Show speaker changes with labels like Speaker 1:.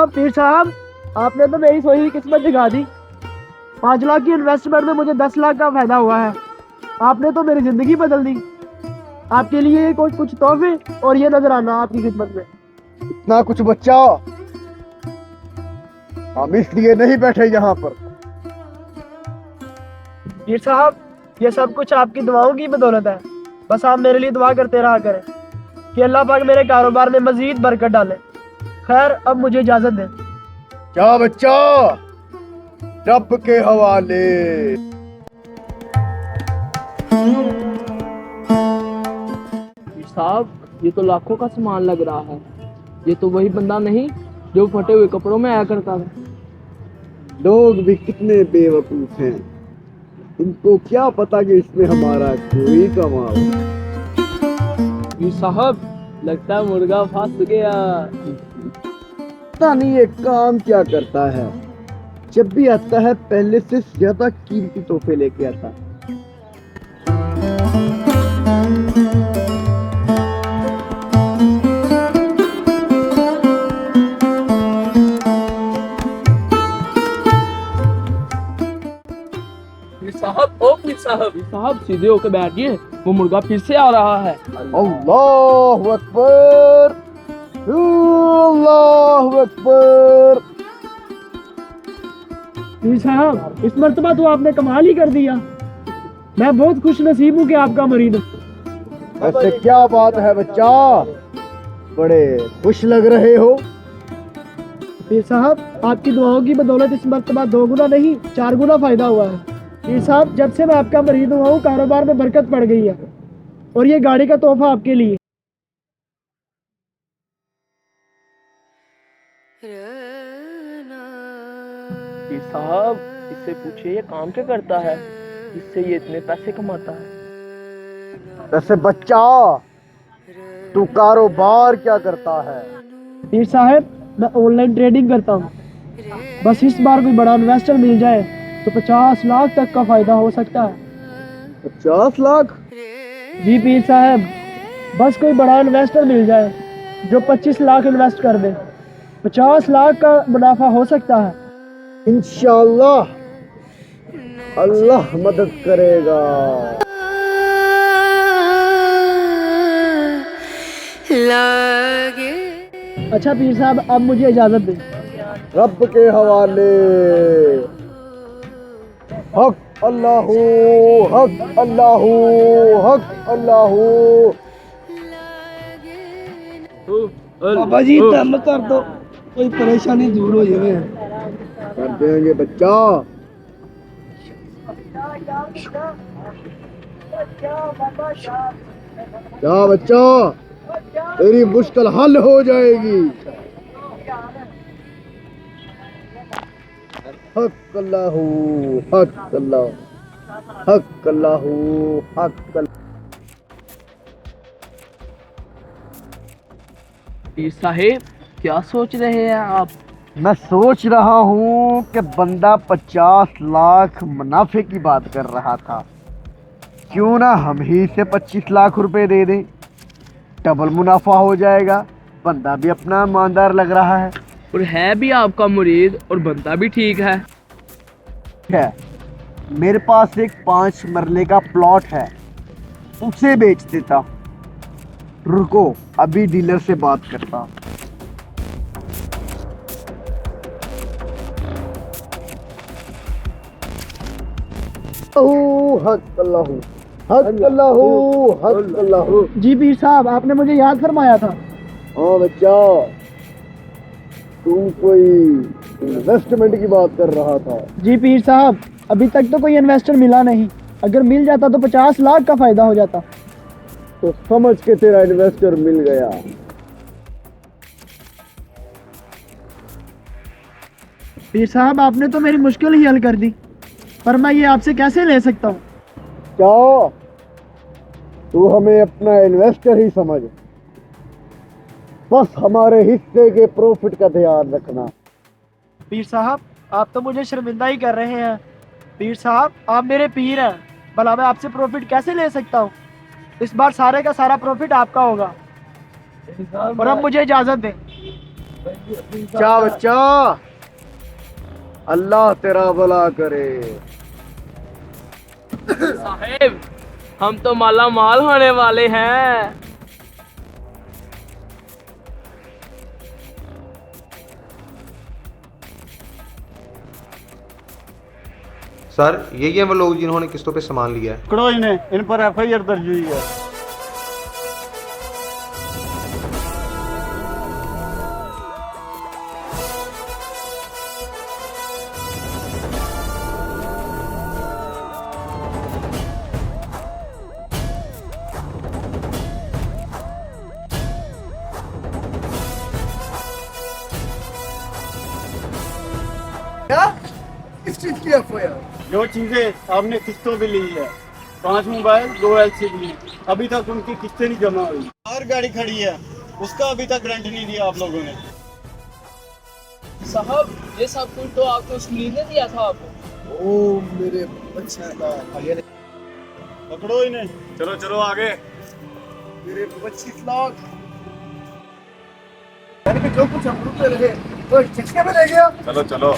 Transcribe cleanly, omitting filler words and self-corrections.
Speaker 1: पीर साहब, आपने तो मेरी सोई हुई किस्मत जगा दी। 5 लाख की इन्वेस्टमेंट में मुझे 10 लाख का फायदा हुआ है। आपने तो मेरी जिंदगी बदल दी। आपके लिए कुछ तोहफे और ये नजराना आपकी खिदमत में।
Speaker 2: इतना कुछ बच्चा, हम इसलिए नहीं बैठे यहाँ पर।
Speaker 1: पीर साहब, ये सब कुछ आपकी दुआओं की बदौलत है। बस आप मेरे लिए दुआ करते रहा करें कि अल्लाह पाक मेरे कारोबार में मजीद बरकत डाले। खैर, अब मुझे इजाजत दें।
Speaker 2: क्या बच्चा, रब के हवाले।
Speaker 3: साहब, ये तो लाखों का सामान लग रहा है। ये तो वही बंदा नहीं जो फटे हुए कपड़ों में आया करता था।
Speaker 2: लोग भी कितने बेवकूफ हैं, इनको क्या पता कि इसमें हमारा कोई कमाल।
Speaker 3: ये साहब, लगता है मुर्गा फंस गया।
Speaker 2: पता नहीं ये काम क्या करता है, जब भी आता है पहले से ज्यादा कीमती तोहफे लेके आता है।
Speaker 3: साहब सीधे होकर बैठिए, वो मुर्गा फिर से आ रहा है।
Speaker 2: अल्लाहु अकबर, अल्लाहु अकबर।
Speaker 1: पीर साहब, इस मर्तबा तो आपने कमाल ही कर दिया। मैं बहुत खुश नसीब हूँ कि आपका मरीद हूँ।
Speaker 2: ऐसे क्या बात है बच्चा, बड़े खुश लग रहे हो।
Speaker 1: पीर साहब, आपकी दुआओं की बदौलत इस मर्तबा 2 गुना नहीं 4 गुना फायदा हुआ है। पीर साहब, जब से मैं आपका मरीद हुआ हूँ कारोबार में बरकत पड़ गई है। और ये गाड़ी का तोहफा आपके लिए।
Speaker 3: ये साहब, इससे पूछिए ये काम क्या करता है जिससे ये इतने पैसे कमाता है।
Speaker 2: वैसे बच्चा, तू कारोबार क्या करता है।
Speaker 1: पीर साहब, मैं ऑनलाइन ट्रेडिंग करता हूँ। बस इस बार कोई बड़ा इन्वेस्टर मिल जाए तो 50 लाख तक का फायदा हो सकता है।
Speaker 2: 50 लाख?
Speaker 1: जी पीर साहब, बस कोई बड़ा इन्वेस्टर मिल जाए जो 25 लाख इन्वेस्ट कर दे, 50 लाख का मुनाफा हो सकता है।
Speaker 2: इंशाअल्लाह अल्लाह मदद करेगा।
Speaker 1: अच्छा पीर साहब, अब मुझे इजाजत दें।
Speaker 2: रब के हवाले। हक अल्लाहू, हक अल्लाहू, हक अल्लाहू।
Speaker 1: बाबा जी, दम कर दो, कोई परेशानी दूर हो जाए।
Speaker 2: कर देंगे बच्चा। क्या बच्चा, तेरी मुश्किल हल हो जाएगी। हक अल्लाहू, हक अल्लाह, हक अल्लाहू, हक अल्लाह।
Speaker 3: पीर साहेब, क्या सोच रहे हैं आप?
Speaker 2: मैं सोच रहा हूँ कि बंदा 50 लाख मुनाफे की बात कर रहा था, क्यों ना हम ही इसे 25 लाख रुपए दे दें, डबल मुनाफा हो जाएगा। बंदा भी अपना ईमानदार लग रहा है।
Speaker 3: और है भी आपका मुरीद और बनता भी ठीक है।
Speaker 2: मेरे पास एक 5 मरले का प्लॉट है, उसे बेच देता। रुको, अभी डीलर से बात करता। हक अल्लाहू, हक अल्लाहू, हक अल्लाहू।
Speaker 1: जी पीर साहब, आपने मुझे याद फरमाया था।
Speaker 2: हाँ बच्चा, तू कोई इन्वेस्टमेंट की बात कर रहा था।
Speaker 1: जी पीर साहब, अभी तक तो कोई इन्वेस्टर मिला नहीं। अगर मिल जाता तो 50 लाख का फायदा हो जाता।
Speaker 2: तो समझ के तेरा इन्वेस्टर मिल गया।
Speaker 1: पीर साहब, आपने तो मेरी मुश्किल ही हल कर दी, पर मैं ये आपसे कैसे ले सकता हूँ?
Speaker 2: क्या तू हमें अपना इन्वेस्टर ही समझ, बस हमारे हिस्से के प्रॉफिट का ध्यान रखना।
Speaker 1: पीर साहब, आप तो मुझे शर्मिंदा ही कर रहे हैं। पीर साहब आप मेरे पीर हैं, भला मैं आपसे प्रॉफिट कैसे ले सकता हूँ? इस बार सारे का सारा प्रॉफिट आपका होगा, और अब मुझे इजाजत दें।
Speaker 2: क्या बच्चा, अल्लाह तेरा भला करे।
Speaker 3: साहेब हम तो माला माल होने वाले हैं।
Speaker 4: सर यही है वो लोग जिन्होंने किस्तों पे सामान लिया है।
Speaker 5: पकड़ो इन्हें, इन पर एफआईआर दर्ज हुई है।
Speaker 2: क्या किस चीज की एफआईआर?
Speaker 5: जो चीजें आपने किस्तों पे ली है, 5 मोबाइल 2 एलसीडी, अभी तक उनकी किस्तें नहीं जमा हुई। और गाड़ी खड़ी है, उसका अभी तक रेंट नहीं दिया आप लोगों ने।
Speaker 3: साहब ये सब कुछ तो आपको सुनील ने दिया था आपको।
Speaker 2: ओ मेरे बच्चे का,
Speaker 5: पकड़ो इन्हें, चलो चलो आगे।
Speaker 2: मेरे 25 लाख यानी कि जो कुछ हम रुपए लगे वो एक झटके में ले गया।
Speaker 5: चलो चलो।